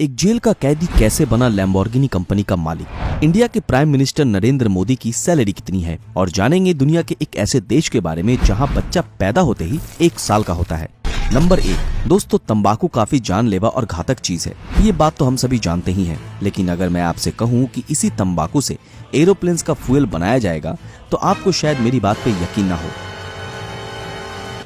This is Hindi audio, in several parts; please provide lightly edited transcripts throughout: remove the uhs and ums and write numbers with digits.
एक जेल का कैदी कैसे बना लैम्बोर्गिनी कंपनी का मालिक। इंडिया के प्राइम मिनिस्टर नरेंद्र मोदी की सैलरी कितनी है और जानेंगे दुनिया के एक ऐसे देश के बारे में जहां बच्चा पैदा होते ही 1 साल का होता है। नंबर 1 दोस्तों, तंबाकू काफी जानलेवा और घातक चीज है। ये बात तो हम सभी जानते ही हैं, लेकिन अगर मैं आपसे कहूँ कि इसी तंबाकू से एरोप्लेन्स का फ्यूल बनाया जाएगा तो आपको शायद मेरी बात पे यकीन ना हो,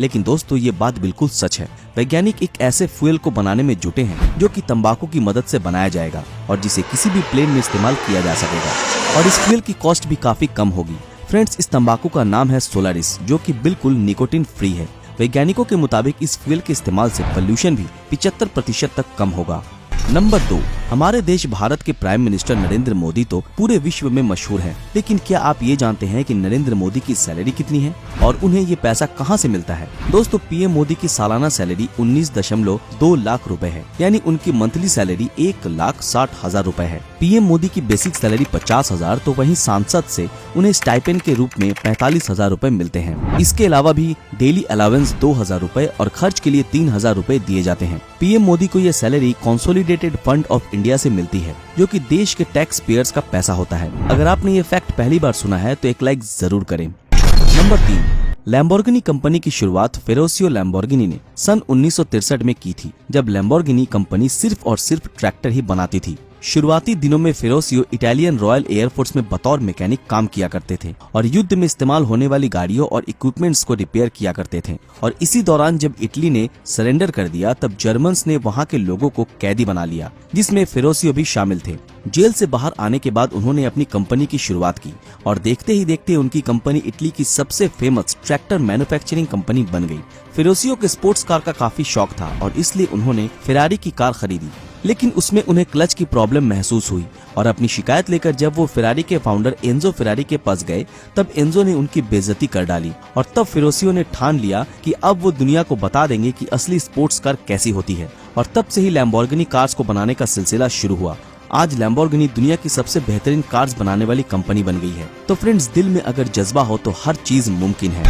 लेकिन दोस्तों ये बात बिल्कुल सच है। वैज्ञानिक एक ऐसे फ्यूल को बनाने में जुटे हैं जो कि तंबाकू की मदद से बनाया जाएगा और जिसे किसी भी प्लेन में इस्तेमाल किया जा सकेगा और इस फ्यूल की कॉस्ट भी काफी कम होगी। फ्रेंड्स, इस तंबाकू का नाम है सोलारिस, जो कि बिल्कुल निकोटिन फ्री है। वैज्ञानिकों के मुताबिक इस फ्यूल के इस्तेमाल से पोल्यूशन भी 75% तक कम होगा। नंबर 2, हमारे देश भारत के प्राइम मिनिस्टर नरेंद्र मोदी तो पूरे विश्व में मशहूर हैं, लेकिन क्या आप ये जानते हैं कि नरेंद्र मोदी की सैलरी कितनी है और उन्हें ये पैसा कहां से मिलता है? दोस्तों, पीएम मोदी की सालाना सैलरी 19.2 लाख रुपए है, यानी उनकी मंथली सैलरी 1,60,000 रुपए है। पीएम मोदी की बेसिक सैलरी 50,000, तो वहीं सांसद से उन्हें स्टाइपेंड के रूप में 45,000 रुपए मिलते हैं। इसके अलावा भी डेली अलावेंस 2,000 रुपए और खर्च के लिए 3,000 रुपए दिए जाते हैं। पीएम मोदी को यह salary consolidated fund of India से मिलती है, जो कि देश के टैक्स पेयर्स का पैसा होता है। अगर आपने ये फैक्ट पहली बार सुना है तो एक लाइक जरूर करें। नंबर 3, लैम्बोर्गिनी कंपनी की शुरुआत फेरोसियो लैम्बोर्गिनी ने सन 1963 में की थी, जब लैम्बोर्गिनी कंपनी सिर्फ और सिर्फ ट्रैक्टर ही बनाती थी। शुरुआती दिनों में फेरोसियो इटालियन रॉयल एयरफोर्स में बतौर मैकेनिक काम किया करते थे और युद्ध में इस्तेमाल होने वाली गाड़ियों और इक्विपमेंट्स को रिपेयर किया करते थे। और इसी दौरान जब इटली ने सरेंडर कर दिया तब जर्मन्स ने वहां के लोगों को कैदी बना लिया, जिसमें फेरोसियो भी शामिल थे। जेल से बाहर आने के बाद उन्होंने अपनी कंपनी की शुरुआत की और देखते ही देखते उनकी कंपनी इटली की सबसे फेमस ट्रैक्टर मैन्युफैक्चरिंग कंपनी बन गई। फेरोसियो के स्पोर्ट्स कार का काफी शौक था और इसलिए उन्होंने फेरारी की कार खरीदी, लेकिन उसमें उन्हें क्लच की प्रॉब्लम महसूस हुई और अपनी शिकायत लेकर जब वो फेरारी के फाउंडर एंजो फेरारी के पास गए तब एंजो ने उनकी बेइज्जती कर डाली और तब फेरोसियो ने ठान लिया कि अब वो दुनिया को बता देंगे कि असली स्पोर्ट्स कार कैसी होती है। और तब से ही लैम्बोर्गिनी कार्स को बनाने का सिलसिला शुरू हुआ। आज लैम्बोर्गिनी दुनिया की सबसे बेहतरीन कार्स बनाने वाली कंपनी बन गई है। तो फ्रेंड्स, दिल में अगर जज्बा हो तो हर चीज मुमकिन है।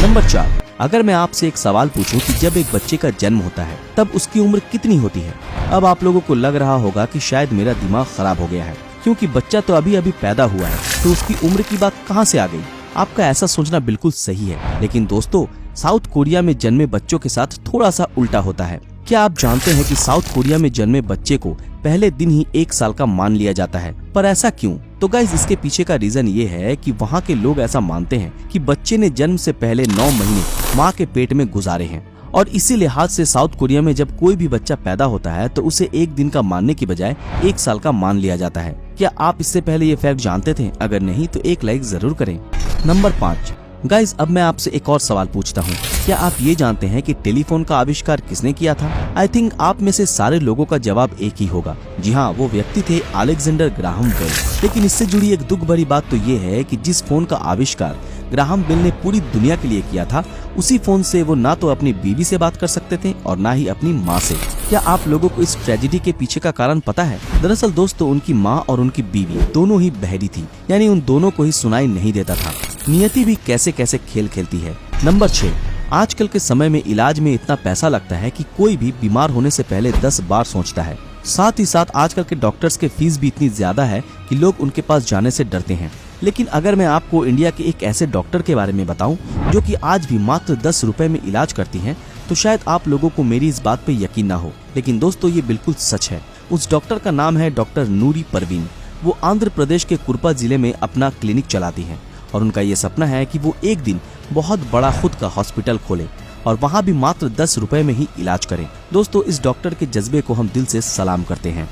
नंबर 4, अगर मैं आपसे एक सवाल पूछूं कि जब एक बच्चे का जन्म होता है तब उसकी उम्र कितनी होती है? अब आप लोगों को लग रहा होगा कि शायद मेरा दिमाग खराब हो गया है, क्योंकि बच्चा तो अभी अभी पैदा हुआ है, तो उसकी उम्र की बात कहां से आ गई? आपका ऐसा सोचना बिल्कुल सही है, लेकिन दोस्तों, साउथ कोरिया में जन्मे बच्चों के साथ थोड़ा सा उल्टा होता है। क्या आप जानते हैं कि साउथ कोरिया में जन्मे बच्चे को पहले दिन ही 1 साल का मान लिया जाता है? पर ऐसा क्यों? तो गाइस, इसके पीछे का रीजन ये है कि वहाँ के लोग ऐसा मानते हैं कि बच्चे ने जन्म से पहले 9 महीने माँ के पेट में गुजारे हैं और इसी लिहाज से साउथ कोरिया में जब कोई भी बच्चा पैदा होता है तो उसे 1 दिन का मानने की बजाय 1 साल का मान लिया जाता है। क्या आप इससे पहले ये फैक्ट जानते थे? अगर नहीं तो एक लाइक जरूर करें। नंबर 5, गाइज, अब मैं आपसे एक और सवाल पूछता हूँ। क्या आप ये जानते हैं कि टेलीफोन का आविष्कार किसने किया था? आई थिंक आप में से सारे लोगों का जवाब एक ही होगा। जी हाँ, वो व्यक्ति थे अलेक्जेंडर ग्राहम बेल। लेकिन इससे जुड़ी एक दुख भरी बात तो ये है कि जिस फोन का आविष्कार ग्राहम बेल ने पूरी दुनिया के लिए किया था, उसी फोन से वो ना तो अपनी बीवी से बात कर सकते थे और ना ही अपनी माँ से। क्या आप लोगों को इस ट्रेजेडी के पीछे का कारण पता है? दरअसल दोस्तों, उनकी माँ और उनकी बीवी दोनों ही बहरी थी, यानी उन दोनों को ही सुनाई नहीं देता था। नियति भी कैसे कैसे खेल खेलती है। नंबर 6, आजकल के समय में इलाज में इतना पैसा लगता है कि कोई भी बीमार होने से पहले 10 बार सोचता है। साथ ही साथ आजकल के डॉक्टर्स के फीस भी इतनी ज्यादा है कि लोग उनके पास जाने से डरते हैं। लेकिन अगर मैं आपको इंडिया के एक ऐसे डॉक्टर के बारे में बताऊं जो कि आज भी मात्र 10 रुपए में इलाज करती हैं, तो शायद आप लोगों को मेरी इस बात पे यकीन ना हो, लेकिन दोस्तों ये बिल्कुल सच है। उस डॉक्टर का नाम है डॉक्टर नूरी परवीन। वो आंध्र प्रदेश के कुर्पा जिले में अपना क्लिनिक चलाती हैं और उनका ये सपना है कि वो एक दिन बहुत बड़ा खुद का हॉस्पिटल खोले और वहाँ भी मात्र 10 रुपए में ही इलाज करें। दोस्तों, इस डॉक्टर के जज्बे को हम दिल से सलाम करते हैं।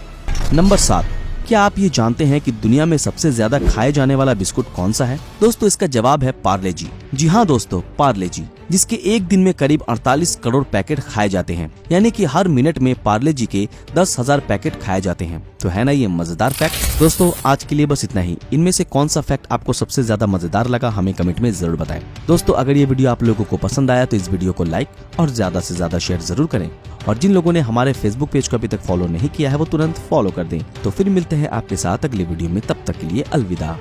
नंबर 7, क्या आप ये जानते हैं कि दुनिया में सबसे ज्यादा खाए जाने वाला बिस्कुट कौन सा है? दोस्तों, इसका जवाब है पार्ले जी। जी हाँ दोस्तों, पार्ले जी, जिसके एक दिन में करीब 48 करोड़ पैकेट खाए जाते हैं, यानी कि हर मिनट में पार्ले जी के 10,000 पैकेट खाए जाते हैं। तो है ना ये मजेदार फैक्ट? दोस्तों, आज के लिए बस इतना ही। इनमें से कौन सा फैक्ट आपको सबसे ज्यादा मजेदार लगा, हमें कमेंट में जरूर बताएं। दोस्तों, अगर ये वीडियो आप लोगों को पसंद आया तो इस वीडियो को लाइक और ज्यादा से ज्यादा शेयर जरूर करें और जिन लोगों ने हमारे फेसबुक पेज को अभी तक फॉलो नहीं किया है वो तुरंत फॉलो कर दें। तो फिर मिलते हैं आपके साथ अगली वीडियो में, तब तक के लिए अलविदा।